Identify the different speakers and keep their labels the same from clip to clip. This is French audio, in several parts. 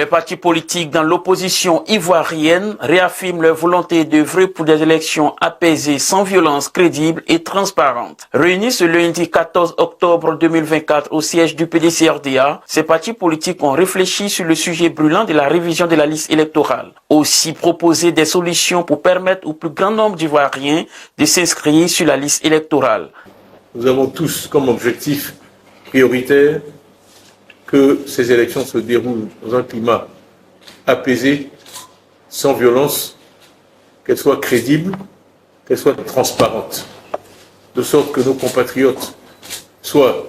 Speaker 1: Les partis politiques dans l'opposition ivoirienne réaffirment leur volonté d'œuvrer pour des élections apaisées, sans violence, crédibles et transparentes. Réunis ce lundi 14 octobre 2024 au siège du PDC-RDA, ces partis politiques ont réfléchi sur le sujet brûlant de la révision de la liste électorale. Aussi proposer des solutions pour permettre au plus grand nombre d'Ivoiriens de s'inscrire sur la liste électorale.
Speaker 2: Nous avons tous comme objectif prioritaire que ces élections se déroulent dans un climat apaisé, sans violence, qu'elles soient crédibles, qu'elles soient transparentes, de sorte que nos compatriotes soient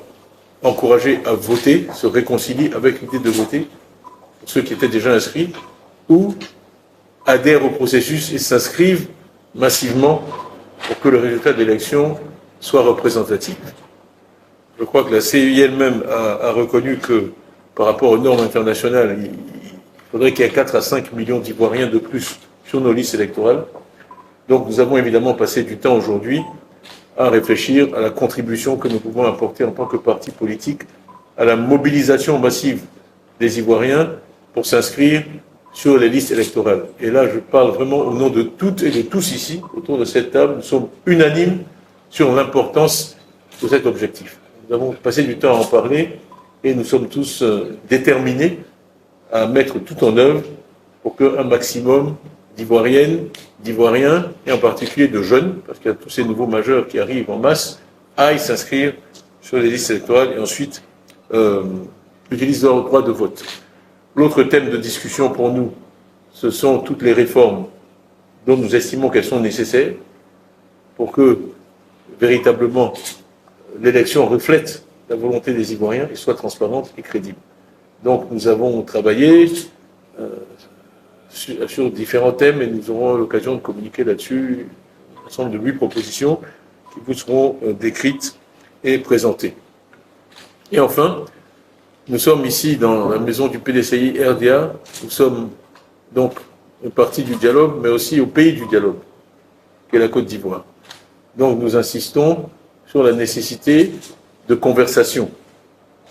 Speaker 2: encouragés à voter, se réconcilient avec l'idée de voter, pour ceux qui étaient déjà inscrits, ou adhèrent au processus et s'inscrivent massivement pour que le résultat de l'élection soit représentatif. Je crois que la CEI elle-même a reconnu que par rapport aux normes internationales, il faudrait qu'il y ait 4 à 5 millions d'Ivoiriens de plus sur nos listes électorales. Donc nous avons évidemment passé du temps aujourd'hui à réfléchir à la contribution que nous pouvons apporter en tant que parti politique à la mobilisation massive des Ivoiriens pour s'inscrire sur les listes électorales. Et là, je parle vraiment au nom de toutes et de tous ici, autour de cette table. Nous sommes unanimes sur l'importance de cet objectif. Nous avons passé du temps à en parler et nous sommes tous déterminés à mettre tout en œuvre pour qu'un maximum d'Ivoiriennes, d'Ivoiriens, et en particulier de jeunes, parce qu'il y a tous ces nouveaux majeurs qui arrivent en masse, aillent s'inscrire sur les listes électorales et ensuite utilisent leur droit de vote. L'autre thème de discussion pour nous, ce sont toutes les réformes dont nous estimons qu'elles sont nécessaires pour que véritablement l'élection reflète la volonté des Ivoiriens et soit transparente et crédible. Donc nous avons travaillé sur différents thèmes et nous aurons l'occasion de communiquer là-dessus un certain nombre de 8 propositions qui vous seront décrites et présentées. Et enfin, nous sommes ici dans la maison du PDCI RDA, nous sommes donc une partie du dialogue, mais aussi au pays du dialogue, qui est la Côte d'Ivoire. Donc nous insistons sur la nécessité de conversation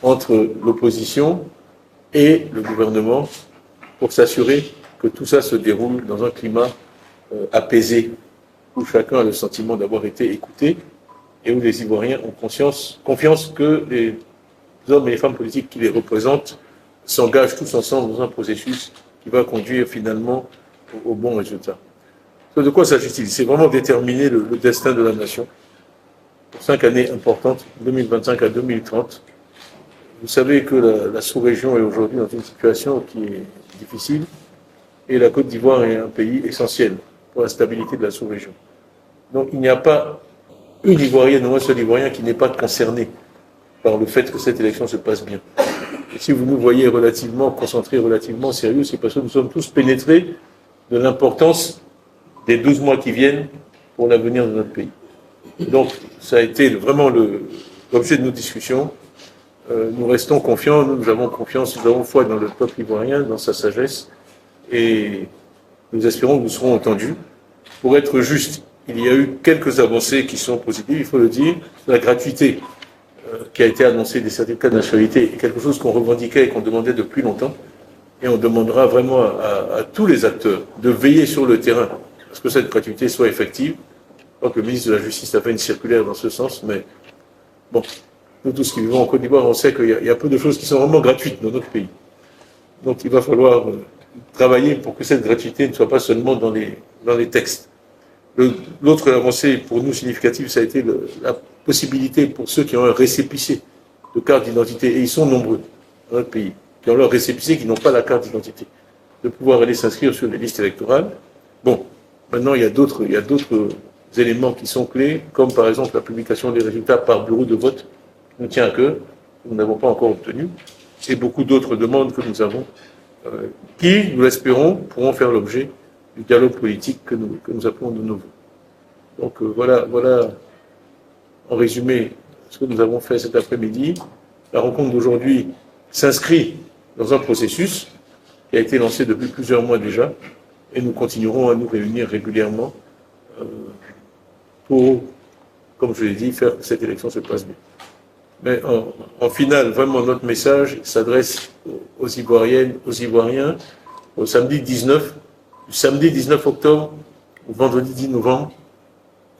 Speaker 2: entre l'opposition et le gouvernement pour s'assurer que tout ça se déroule dans un climat apaisé, où chacun a le sentiment d'avoir été écouté et où les Ivoiriens ont confiance que les hommes et les femmes politiques qui les représentent s'engagent tous ensemble dans un processus qui va conduire finalement au bon résultat. De quoi s'agit-il? C'est vraiment déterminer le destin de la nation pour 5 années importantes, 2025 à 2030. Vous savez que la sous-région est aujourd'hui dans une situation qui est difficile et la Côte d'Ivoire est un pays essentiel pour la stabilité de la sous-région. Donc il n'y a pas une Ivoirienne ou un seul Ivoirien qui n'est pas concerné par le fait que cette élection se passe bien. Et si vous nous voyez concentrés, relativement sérieux, c'est parce que nous sommes tous pénétrés de l'importance des 12 mois qui viennent pour l'avenir de notre pays. Donc, ça a été vraiment l'objet de nos discussions. Nous restons confiants, nous avons confiance, nous avons foi dans le peuple ivoirien, dans sa sagesse, et nous espérons que nous serons entendus. Pour être juste, il y a eu quelques avancées qui sont positives, il faut le dire. La gratuité qui a été annoncée des certificats de nationalité est quelque chose qu'on revendiquait et qu'on demandait depuis longtemps. Et on demandera vraiment à tous les acteurs de veiller sur le terrain à ce que cette gratuité soit effective. Je crois que le ministre de la Justice a fait une circulaire dans ce sens, mais bon, nous tous qui vivons en Côte d'Ivoire, on sait qu'il y a peu de choses qui sont vraiment gratuites dans notre pays. Donc il va falloir travailler pour que cette gratuité ne soit pas seulement dans les textes. L'autre avancée pour nous significative, ça a été la possibilité pour ceux qui ont un récépissé de carte d'identité, et ils sont nombreux dans notre pays, qui ont leur récépissé, qui n'ont pas la carte d'identité, de pouvoir aller s'inscrire sur les listes électorales. Bon, maintenant il y a d'autres éléments qui sont clés, comme par exemple la publication des résultats par bureau de vote, qui nous tient à cœur, que nous n'avons pas encore obtenu, et beaucoup d'autres demandes que nous avons, qui, nous l'espérons, pourront faire l'objet du dialogue politique que nous appelons de nos vœux. Donc voilà en résumé ce que nous avons fait cet après-midi. La rencontre d'aujourd'hui s'inscrit dans un processus qui a été lancé depuis plusieurs mois déjà, et nous continuerons à nous réunir régulièrement pour, comme je l'ai dit, faire que cette élection se passe bien. Mais en finale, vraiment, notre message s'adresse aux Ivoiriennes, aux Ivoiriens, au samedi 19, du samedi 19 octobre au vendredi 10 novembre.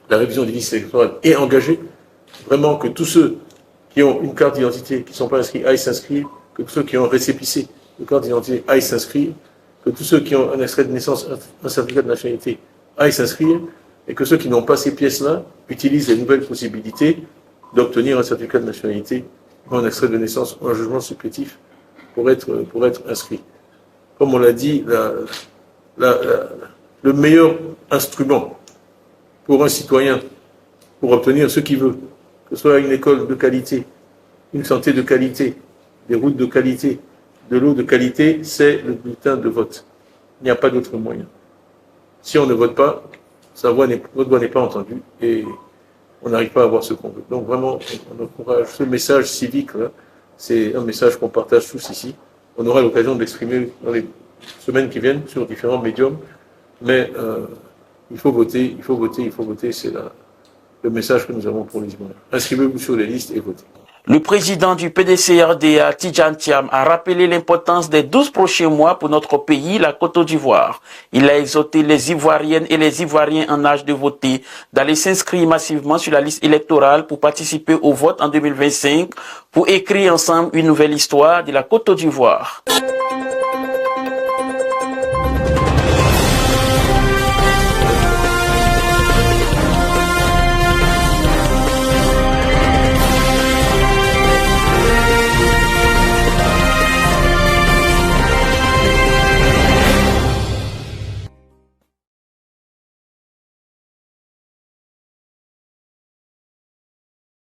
Speaker 2: La révision des listes électorales est engagée. Vraiment que tous ceux qui ont une carte d'identité, qui ne sont pas inscrits, aillent s'inscrire, que tous ceux qui ont un récépissé de carte d'identité aillent s'inscrire, que tous ceux qui ont un extrait de naissance, un certificat de nationalité aillent s'inscrire, et que ceux qui n'ont pas ces pièces-là utilisent les nouvelles possibilités d'obtenir un certificat de nationalité, ou un extrait de naissance, ou un jugement supplétif pour être inscrit. Comme on l'a dit, le meilleur instrument pour un citoyen, pour obtenir ce qu'il veut, que ce soit une école de qualité, une santé de qualité, des routes de qualité, de l'eau de qualité, c'est le bulletin de vote. Il n'y a pas d'autre moyen. Si on ne vote pas, votre voix n'est pas entendue et on n'arrive pas à avoir ce qu'on veut. Donc vraiment, on encourage ce message civique-là, c'est un message qu'on partage tous ici. On aura l'occasion de l'exprimer dans les semaines qui viennent sur différents médiums, mais il faut voter, il faut voter, il faut voter, c'est le message que nous avons pour les Ivoiriens. Inscrivez-vous sur les listes et votez.
Speaker 1: Le président du PDCRDA, Tidjane Thiam, a rappelé l'importance des 12 prochains mois pour notre pays, la Côte d'Ivoire. Il a exhorté les Ivoiriennes et les Ivoiriens en âge de voter d'aller s'inscrire massivement sur la liste électorale pour participer au vote en 2025 pour écrire ensemble une nouvelle histoire de la Côte d'Ivoire.